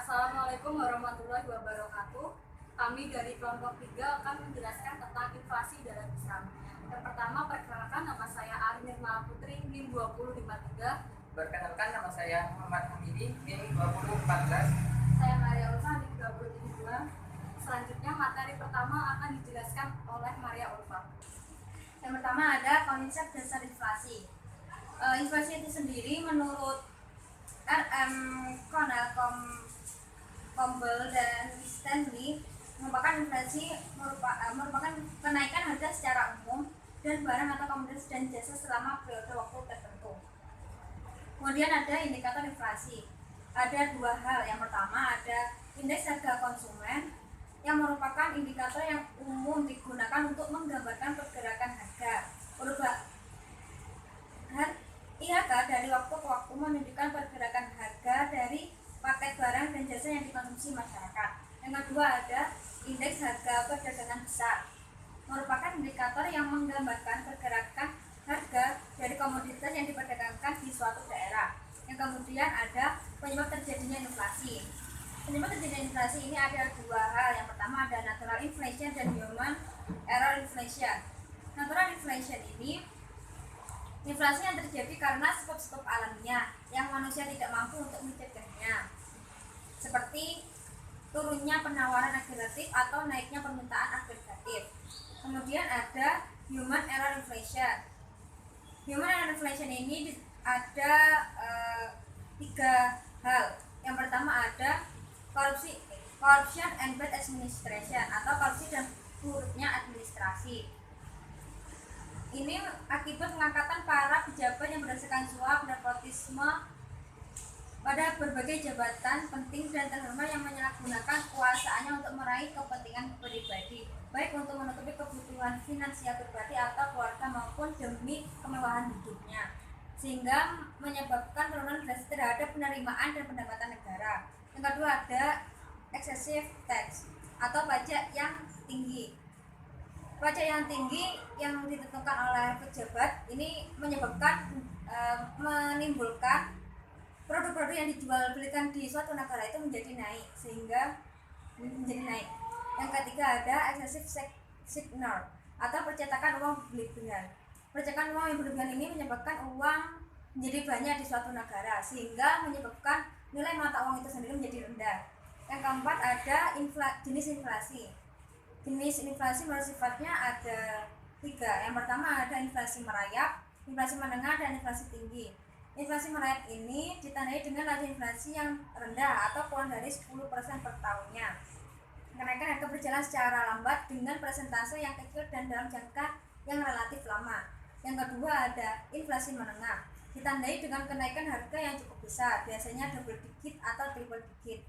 Assalamualaikum warahmatullahi wabarakatuh. Kami dari kelompok 3 akan menjelaskan tentang inflasi dalam Islam. Yang pertama, perkenalkan, nama saya Arin Nirmala Putri, NIM 2053. Perkenalkan, nama saya Muhammad Hamidi, NIM 2014. Saya Maria Ulfa, NIM 2072. Selanjutnya, materi pertama akan dijelaskan oleh Maria Ulfa. Yang pertama ada konsep dasar inflasi. Inflasi itu sendiri menurut R.M. Connell, Campbell dan Stanley merupakan inflasi merupakan kenaikan harga secara umum dan barang atau komoditas dan jasa selama periode waktu tertentu. Kemudian ada indikator inflasi. Ada dua hal. Yang pertama ada indeks harga konsumen yang merupakan indikator yang umum digunakan untuk menggambarkan pergerakan harga. Perubahan IHK dari waktu ke waktu menunjukkan pergerakan harga dari paket barang dan jasa yang dikonsumsi masyarakat. Yang kedua ada indeks harga perdagangan besar, merupakan indikator yang menggambarkan pergerakan harga dari komoditas yang diperdagangkan di suatu daerah. Yang kemudian ada penyebab terjadinya inflasi. Penyebab terjadinya inflasi ini ada dua hal. Yang pertama ada natural inflation dan human error inflation. Natural inflation ini inflasi yang terjadi karena sebab-sebab alamiah yang manusia tidak mampu untuk mencegahnya, seperti turunnya penawaran agregatif atau naiknya permintaan agregatif. Kemudian ada human error inflation. Human error inflation ini ada tiga hal. Yang pertama ada corruption and bad administration atau korupsi dan buruknya administrasi. Ini akibat pengangkatan para pejabat yang berdasarkan suap, nepotisme pada berbagai jabatan penting dan terhormat yang menyalahgunakan kuasaannya untuk meraih kepentingan pribadi, baik untuk menutupi kebutuhan finansial pribadi atau keluarga maupun demi kemewahan hidupnya, sehingga menyebabkan penurunan drastis terhadap penerimaan dan pendapatan negara. Yang kedua ada excessive tax atau pajak yang tinggi. Pajak yang tinggi yang ditentukan oleh pejabat ini menimbulkan produk-produk yang dijual belikan di suatu negara itu menjadi naik, sehingga menjadi naik. Yang ketiga ada excessive signal atau percetakan uang berlebihan. Percetakan uang yang berlebihan ini menyebabkan uang menjadi banyak di suatu negara, sehingga menyebabkan nilai mata uang itu sendiri menjadi rendah. Yang keempat ada jenis inflasi. Jenis inflasi menurut sifatnya ada tiga. Yang pertama ada inflasi merayap, inflasi menengah, dan inflasi tinggi. Inflasi merayap ini ditandai dengan laju inflasi yang rendah atau kurang dari 10% per tahunnya. Kenaikan harga berjalan secara lambat dengan persentase yang kecil dan dalam jangka yang relatif lama. Yang kedua ada inflasi menengah, ditandai dengan kenaikan harga yang cukup besar, biasanya double digit atau triple digit,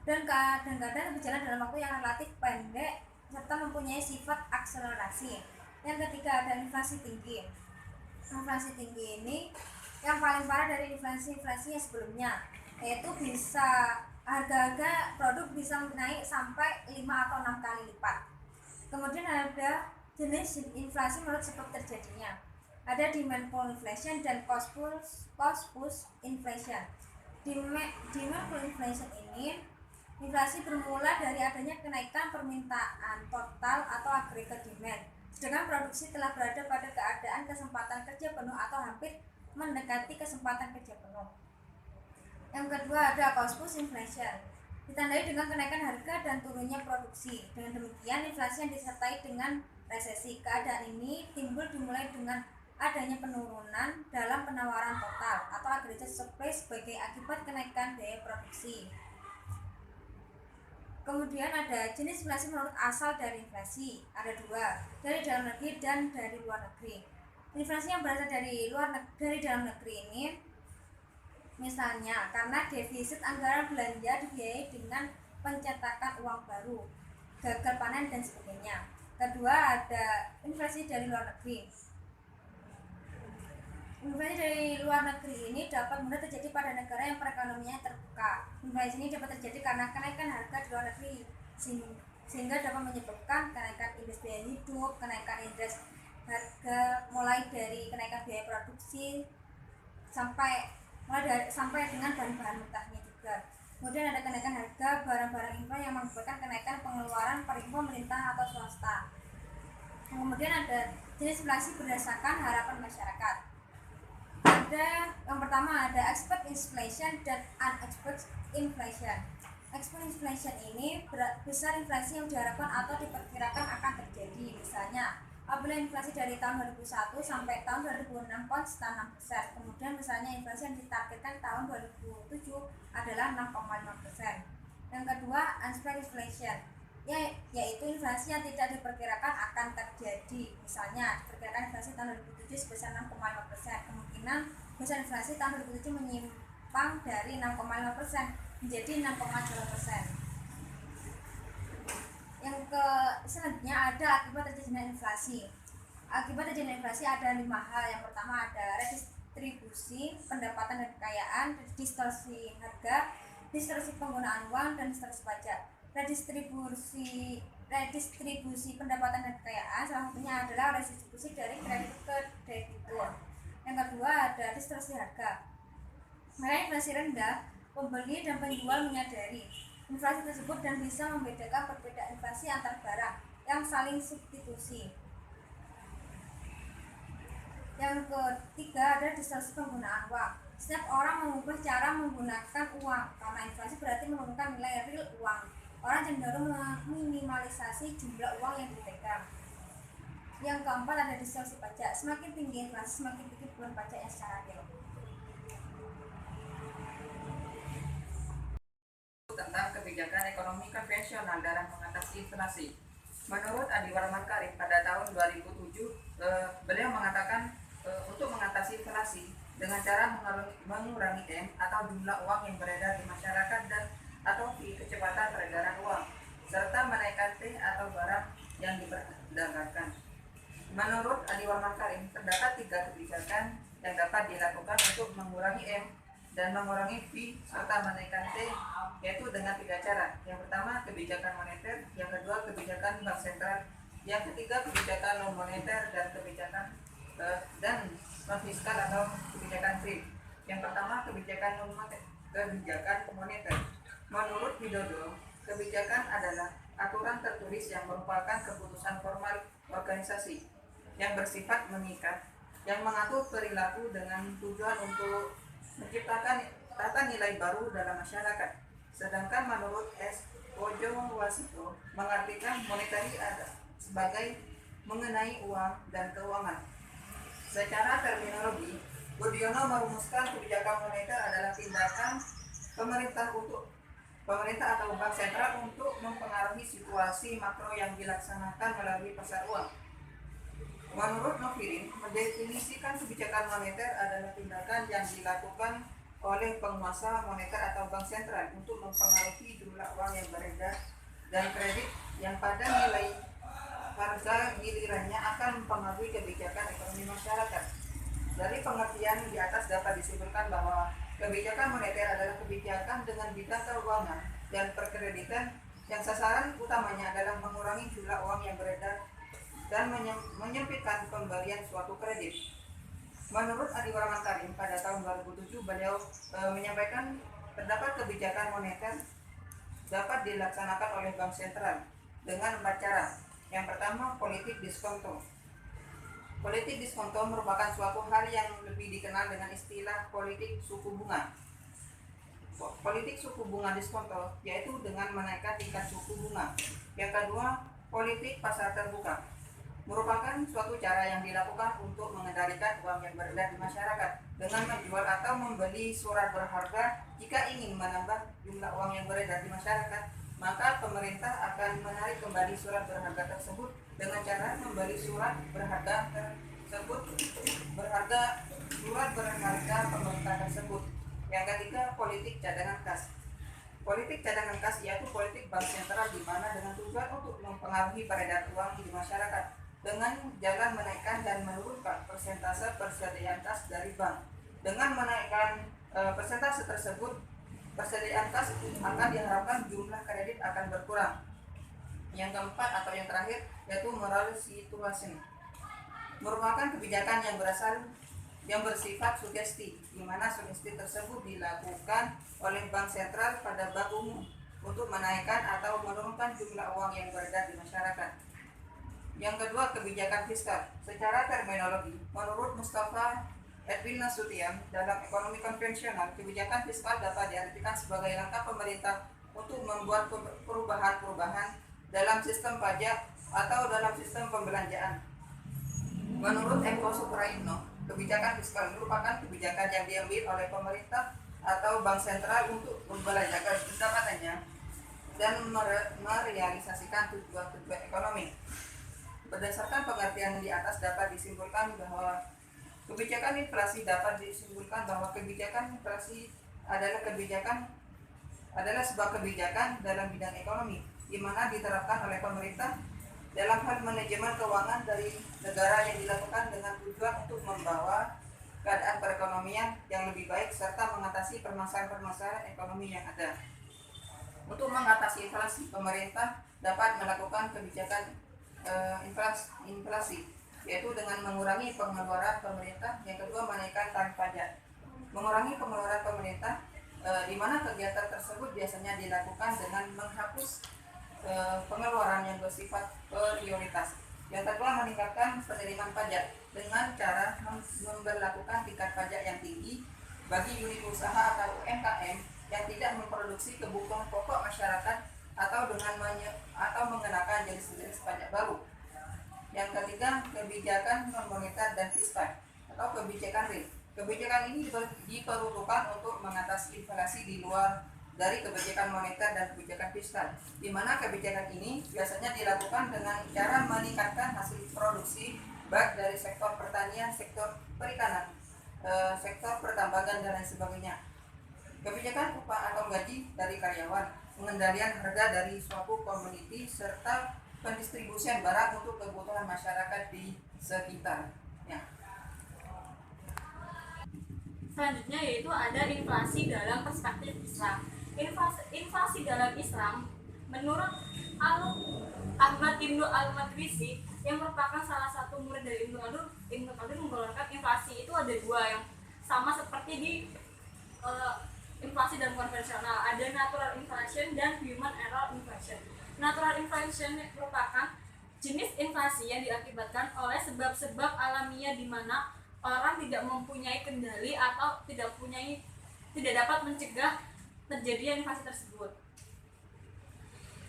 dan kadang-kadang berjalan dalam waktu yang relatif pendek serta mempunyai sifat akselerasi. Yang ketiga ada inflasi tinggi. Inflasi tinggi ini yang paling parah dari inflasi-inflasi yang sebelumnya, yaitu bisa harga-harga produk bisa naik sampai 5 atau 6 kali lipat. Kemudian ada jenis inflasi menurut sebab terjadinya. Ada demand pull inflation dan cost push inflation. Demand pull inflation ini inflasi bermula dari adanya kenaikan permintaan total atau agregat demand, sedangkan produksi telah berada pada keadaan kesempatan kerja penuh atau hampir mendekati kesempatan kerja penuh. Yang kedua ada cost push inflation, ditandai dengan kenaikan harga dan turunnya produksi. Dengan demikian inflasi yang disertai dengan resesi. Keadaan ini dimulai dengan adanya penurunan dalam penawaran total atau aggregate supply sebagai akibat kenaikan biaya produksi. Kemudian ada jenis inflasi menurut asal dari inflasi. Ada dua, dari dalam negeri dan dari luar negeri. Inflasi yang berasal dari dalam negeri ini misalnya karena defisit anggaran belanja dibiayai dengan pencetakan uang baru, gagal panen dan sebagainya. Kedua ada inflasi dari luar negeri. Inflasi dari luar negeri ini dapat mudah terjadi pada negara yang perekonomiannya terbuka. Inflasi ini dapat terjadi karena kenaikan harga di luar negeri, sehingga dapat menyebabkan kenaikan indeks biaya hidup, kenaikan indeks harga mulai dari kenaikan biaya produksi sampai dengan bahan-bahan mentahnya juga. Kemudian ada kenaikan harga barang-barang infra yang mengakibatkan kenaikan pengeluaran per info pemerintah atau swasta. Kemudian ada jenis inflasi berdasarkan harapan masyarakat. Ada yang pertama ada expected inflation dan unexpected inflation. Expected inflation ini besar inflasi yang diharapkan atau diperkirakan akan terjadi. Misalnya, apabila inflasi dari tahun 2001 sampai tahun 2006 konstan 6%, kemudian misalnya inflasi yang ditargetkan tahun 2007 adalah 6,5%. Yang kedua, unexpected inflation, yaitu inflasi yang tidak diperkirakan akan terjadi. Misalnya, diperkirakan inflasi tahun 2007 sebesar 6,5%, kemungkinan besar inflasi tahun 2007 menyimpang dari 6,5% menjadi 6,2%. Yang selanjutnya ada akibat terjadinya inflasi. Akibat terjadinya inflasi ada 5 hal. Yang pertama ada redistribusi pendapatan dan kekayaan, distorsi harga, distorsi penggunaan uang, dan distorsi pajak. Redistribusi pendapatan dan kekayaan salah satunya adalah redistribusi dari kreditur ke debitur. Yang kedua ada distorsi harga. Karena inflasi rendah, pembeli dan penjual menyadari inflasi tersebut dan bisa membedakan perbedaan inflasi antar barang yang saling substitusi. Yang ketiga ada distorsi penggunaan uang. Setiap orang mengubah cara menggunakan uang. Karena inflasi berarti menurunkan nilai real uang. Orang cenderung meminimalisasi jumlah uang yang dipegang. Yang keempat ada distorsi pajak. Semakin tinggi inflasi, semakin tinggi beban pajak yang secara real. Tentang kebijakan ekonomi konvensional dalam mengatasi inflasi. Menurut Adi Warman Karim pada tahun 2007, beliau mengatakan untuk mengatasi inflasi dengan cara mengurangi M atau jumlah uang yang beredar di masyarakat dan atau V kecepatan peredaran uang, serta menaikkan T atau barang yang diperdagangkan. Menurut Adi Warman Karim, terdapat 3 kebijakan yang dapat dilakukan untuk mengurangi M dan mengurangi V serta menaikkan T, yaitu dengan 3 cara. Yang pertama kebijakan moneter, yang kedua kebijakan bank sentral, yang ketiga kebijakan non moneter dan kebijakan dan non fiskal atau kebijakan free. Yang pertama kebijakan moneter. Menurut Widodo, kebijakan adalah aturan tertulis yang merupakan keputusan formal organisasi yang bersifat mengikat, yang mengatur perilaku dengan tujuan untuk menciptakan tata nilai baru dalam masyarakat. Sedangkan menurut S. Ojo Wasito mengartikan monetary sebagai mengenai uang dan keuangan. Secara terminologi, Budiono merumuskan kebijakan moneter adalah tindakan pemerintah atau bank sentral untuk mempengaruhi situasi makro yang dilaksanakan melalui pasar uang. Menurut Novirin, mendefinisikan kebijakan moneter adalah tindakan yang dilakukan oleh penguasa moneter atau bank sentral untuk mempengaruhi jumlah uang yang beredar dan kredit yang pada nilai harga gilirannya akan mempengaruhi kebijakan ekonomi masyarakat. Dari pengertian di atas dapat disimpulkan bahwa kebijakan moneter adalah kebijakan dengan bidang keuangan dan perkreditan yang sasaran utamanya adalah mengurangi jumlah uang yang beredar dan menyempitkan pemberian suatu kredit. Menurut Adi Warman Karim pada tahun 2007, beliau menyampaikan terdapat kebijakan moneter dapat dilaksanakan oleh bank sentral dengan 4 cara. Yang pertama, politik diskonto. Politik diskonto merupakan suatu hal yang lebih dikenal dengan istilah politik suku bunga. Politik suku bunga diskonto yaitu dengan menaikkan tingkat suku bunga. Yang kedua, politik pasar terbuka merupakan suatu cara yang dilakukan untuk mengendalikan uang yang beredar di masyarakat dengan menjual atau membeli surat berharga. Jika ingin menambah jumlah uang yang beredar di masyarakat, maka pemerintah akan menarik kembali surat berharga tersebut dengan cara membeli surat berharga pemerintah tersebut. Yang ketiga, politik cadangan kas. Politik cadangan kas yaitu politik bank sentral di mana dengan tujuan untuk mempengaruhi peredaran uang di masyarakat dengan jalan menaikkan dan menurunkan persentase persediaan kas dari bank. Dengan menaikkan persentase tersebut, persediaan kas akan diharapkan jumlah kredit akan berkurang. Yang keempat atau yang terakhir yaitu moral situation, merupakan kebijakan yang berasal yang bersifat sugesti, di mana sugesti tersebut dilakukan oleh bank sentral pada bank umum untuk menaikkan atau menurunkan jumlah uang yang beredar di masyarakat. Yang kedua, kebijakan fiskal. Secara terminologi, menurut Mustafa Edwin Nasution, dalam ekonomi konvensional, kebijakan fiskal dapat diartikan sebagai langkah pemerintah untuk membuat perubahan-perubahan dalam sistem pajak atau dalam sistem pembelanjaan. Menurut Eko Supraitno, kebijakan fiskal merupakan kebijakan yang diambil oleh pemerintah atau bank sentral untuk membelanjakan pendapatannya dan merealisasikan tujuan-tujuan ekonomi. Berdasarkan pengertian di atas dapat disimpulkan bahwa kebijakan inflasi adalah sebuah kebijakan dalam bidang ekonomi di mana diterapkan oleh pemerintah dalam hal manajemen keuangan dari negara yang dilakukan dengan tujuan untuk membawa keadaan perekonomian yang lebih baik serta mengatasi permasalahan-permasalahan ekonomi yang ada. Untuk mengatasi inflasi, pemerintah dapat melakukan kebijakan inflasi, yaitu dengan mengurangi pengeluaran pemerintah. Yang kedua, menaikkan tarif pajak. Mengurangi pengeluaran pemerintah, di mana kegiatan tersebut biasanya dilakukan dengan menghapus pengeluaran yang bersifat prioritas. Yang kedua, meningkatkan penerimaan pajak dengan cara memberlakukan tingkat pajak yang tinggi bagi unit usaha atau UMKM yang tidak memproduksi kebutuhan pokok masyarakat atau mengenakan jenis-jenis pajak baru. Yang ketiga, kebijakan non-moneter dan fiskal atau kebijakan real. Kebijakan ini diperuntukkan untuk mengatasi inflasi di luar dari kebijakan moneter dan kebijakan fiskal, di mana kebijakan ini biasanya dilakukan dengan cara meningkatkan hasil produksi baik dari sektor pertanian, sektor perikanan, sektor pertambangan dan lain sebagainya. Kebijakan upah atau gaji dari karyawan, pengendalian harga dari suatu komoditi serta pendistribusian barang untuk kebutuhan masyarakat di sekitarnya. Selanjutnya yaitu ada inflasi dalam perspektif Islam. Inflasi dalam Islam menurut Ahmad Ibnu Al-Madrisi yang merupakan salah satu murid dari Ibnu Khaldun mengeluarkan inflasi itu ada dua yang sama seperti di inflasi dalam konvensional, ada natural inflation dan human error inflation. Natural inflation merupakan jenis inflasi yang diakibatkan oleh sebab-sebab alamiah di mana orang tidak mempunyai kendali atau tidak dapat mencegah terjadinya inflasi tersebut.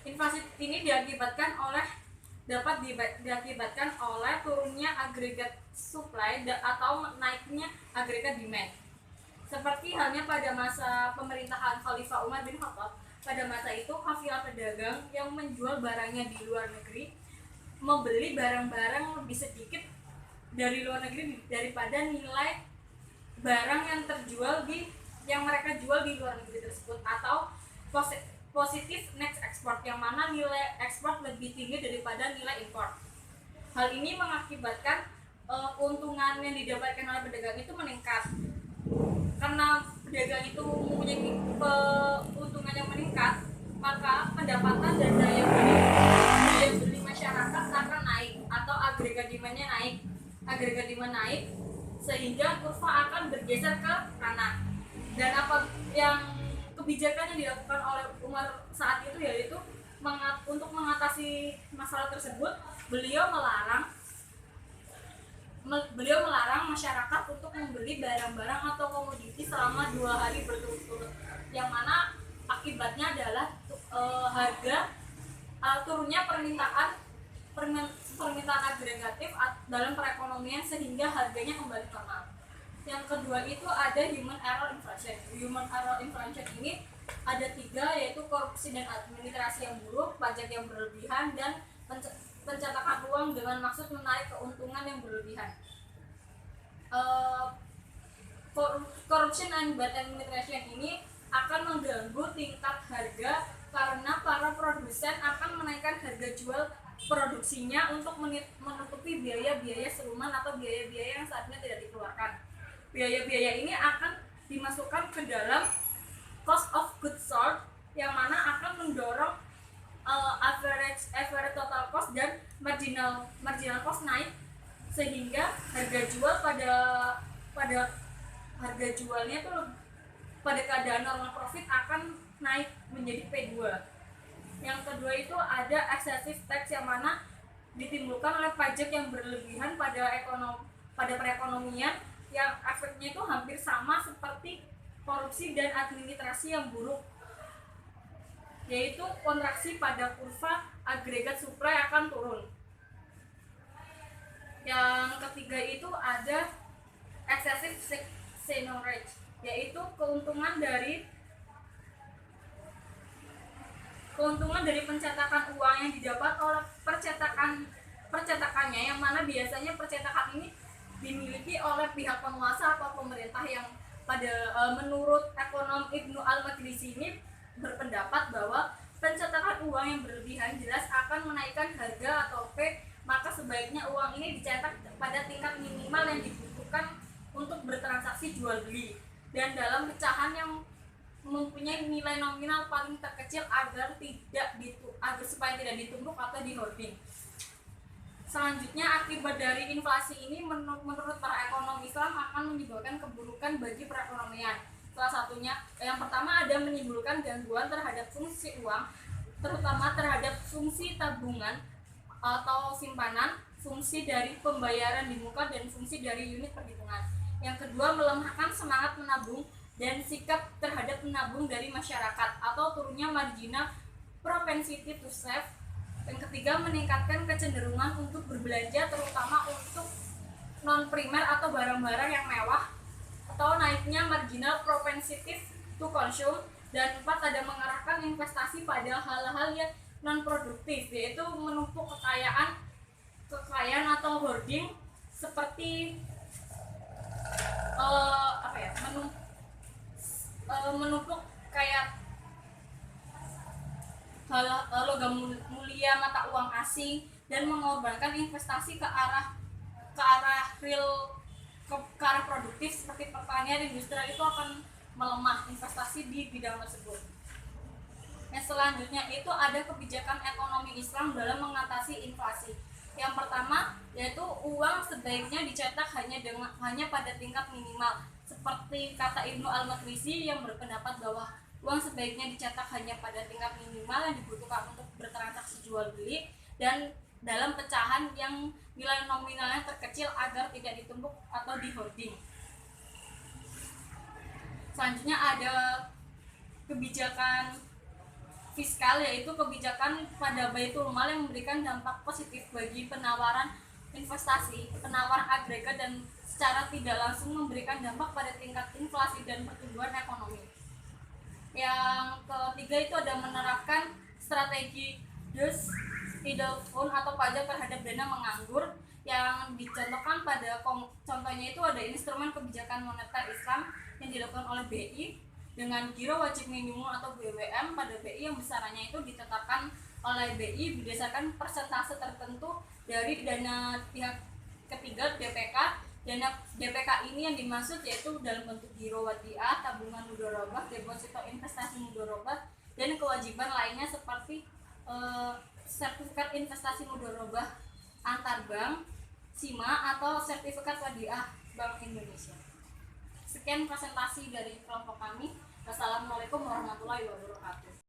Inflasi ini dapat diakibatkan oleh turunnya agregat supply atau naiknya agregat demand. Seperti halnya pada masa pemerintahan Khalifah Umar bin Khattab, pada masa itu kafilah pedagang yang menjual barangnya di luar negeri membeli barang-barang lebih sedikit dari luar negeri daripada nilai barang yang mereka jual di luar negeri tersebut, atau positif net export yang mana nilai ekspor lebih tinggi daripada nilai impor. Hal ini mengakibatkan keuntungan yang didapatkan oleh pedagang itu meningkat. Karena pedagang itu mempunyai keuntungan yang meningkat, maka pendapatan dan daya beli masyarakat akan naik atau agregat demand naik sehingga kurva akan bergeser ke kanan. Dan kebijakan yang dilakukan oleh Umar saat itu yaitu untuk mengatasi masalah tersebut, beliau melarang masyarakat untuk membeli barang-barang atau komoditi selama 2 hari berturut-turut, yang mana akibatnya adalah turunnya permintaan agregatif dalam perekonomian sehingga harganya kembali normal. Yang kedua itu ada human error inflation. Human error inflation ini ada 3, yaitu korupsi dan administrasi yang buruk, pajak yang berlebihan, dan pencetakan uang dengan maksud menarik keuntungan yang berlebihan. Corruption and bad administration ini akan mengganggu tingkat harga karena para produsen akan menaikkan harga jual produksinya untuk menutupi biaya-biaya seruman atau biaya-biaya yang saatnya tidak dikeluarkan. Biaya-biaya ini akan dimasukkan ke dalam cost of goods sold, yang mana akan mendorong average total cost dan marginal cost naik, sehingga harga jual pada pada harga jualnya tuh pada keadaan normal profit akan naik menjadi P2. Yang kedua itu ada excessive tax, yang mana ditimbulkan oleh pajak yang berlebihan pada perekonomian, yang efeknya itu hampir sama seperti korupsi dan administrasi yang buruk, yaitu kontraksi pada kurva agregat supply akan turun. Yang ketiga itu ada excessive seigniorage, yaitu keuntungan dari pencetakan uang yang didapat oleh percetakannya, yang mana biasanya percetakan ini dimiliki oleh pihak penguasa atau pemerintah, yang menurut ekonom Ibnu Al-Maqdisi ini berpendapat bahwa pencetakan uang yang berlebihan jelas akan menaikkan harga atau P, maka sebaiknya uang ini dicetak pada tingkat minimal yang dibutuhkan untuk bertransaksi jual beli dan dalam pecahan yang mempunyai nilai nominal paling terkecil agar supaya tidak ditumpuk atau di-hoarding. Selanjutnya, akibat dari inflasi ini menurut para ekonom Islam akan menyebabkan keburukan bagi perekonomian. Salah satunya, yang pertama ada menimbulkan gangguan terhadap fungsi uang, terutama terhadap fungsi tabungan atau simpanan, fungsi dari pembayaran di muka, dan fungsi dari unit perhitungan. Yang kedua, melemahkan semangat menabung dan sikap terhadap menabung dari masyarakat atau turunnya marginal propensity to save. Yang ketiga, meningkatkan kecenderungan untuk berbelanja, terutama untuk non-primer atau barang-barang yang mewah, atau naiknya marginal propensity to consume. Dan empat, ada mengarahkan investasi pada hal-hal yang non-produktif, yaitu menumpuk kekayaan atau hoarding, seperti menumpuk kayak logam mulia, mata uang asing, dan mengorbankan investasi ke arah produktif seperti pertanian, industrial, itu akan melemah investasi di bidang tersebut. Yang selanjutnya itu ada kebijakan ekonomi Islam dalam mengatasi inflasi. Yang pertama yaitu uang sebaiknya dicetak hanya pada tingkat minimal, seperti kata Ibnu Al-Maqdisi yang berpendapat bahwa uang sebaiknya dicetak hanya pada tingkat minimal yang dibutuhkan untuk bertransaksi jual beli dan dalam pecahan yang nilai nominalnya terkecil agar tidak ditumpuk atau di-hoarding. Selanjutnya ada kebijakan fiskal, yaitu kebijakan pada Baitul Mal yang memberikan dampak positif bagi penawaran investasi, penawar agregat, dan secara tidak langsung memberikan dampak pada tingkat inflasi dan pertumbuhan ekonomi. Yang ketiga itu ada menerapkan strategi Dus Idle Fund atau pajak terhadap dana menganggur, yang dicontohkan contohnya itu ada instrumen kebijakan moneter Islam yang dilakukan oleh BI dengan giro wajib minimum atau BWM pada BI, yang besarannya itu ditetapkan oleh BI berdasarkan persentase tertentu dari dana pihak ketiga DPK. Dana DPK ini yang dimaksud yaitu dalam bentuk giro wadiah, tabungan mudharabah, deposito investasi mudharabah, dan kewajiban lainnya seperti sertifikat investasi mudharabah antar bank, SIMA, atau sertifikat wadiah Bank Indonesia. Sekian presentasi dari kelompok kami. Wassalamualaikum warahmatullahi wabarakatuh.